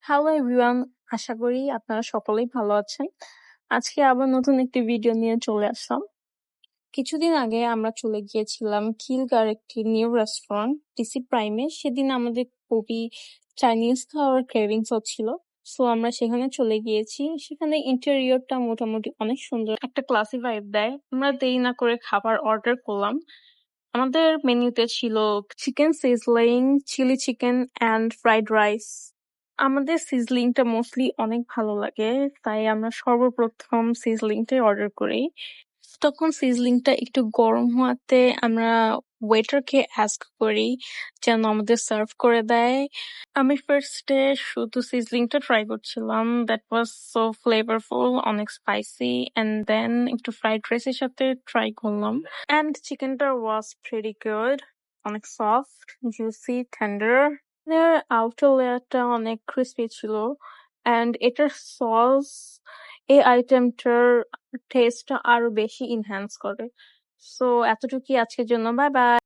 Hello everyone, আশা করি আপনারা সকলেই ভালো আছেন। আজকে আবার নতুন একটি ভিডিও নিয়ে চলে আসলাম। কিছুদিন আগে আমরা চলে গিয়েছিলাম কিলগার একটি নিউ রেস্টুরেন্ট ডিসি প্রাইমে। সেদিন আমাদের খুবই চাইনিজ খাওয়ার ক্রেভিংস হচ্ছিল, সো আমরা সেখানে চলে গিয়েছি। সেখানে ইন্টেরিয়রটা মোটামুটি অনেক সুন্দর, একটা ক্লাসি ভাইব দেয়। আমরা দেরি না করে খাবার অর্ডার করলাম। আমাদের মেনুতে ছিল chicken sizzling, chilli chicken and fried rice. আমাদের সিজলিংটা মোস্টলি অনেক ভালো লাগে, তাই আমরা সর্বপ্রথম সিজলিংটাই অর্ডার করি। তখন সিজলিংটা একটু গরম হওয়াতে আমরা ওয়েটারকে আস্ক করি যেন আমাদের সার্ভ করে দেয়। আমি ফার্স্টে শুধু সিজলিংটা ট্রাই করছিলাম, দ্যাট ওয়াজ সো ফ্লেভারফুল, অনেক স্পাইসি। অ্যান্ড দেন একটু ফ্রাইড রাইসের সাথে ট্রাই করলাম, অ্যান্ড চিকেনটা ওয়াজ প্রিটি গুড, অনেক সফট, জুসি, টেন্ডার। এর আউটার লেয়ারটা অনেক ক্রিস্পি ছিল, অ্যান্ড এটার সস এই আইটেমটার টেস্টটা আরো বেশি ইনহ্যান্স করে। সো এতটুকুই আজকের জন্য, বাই বাই।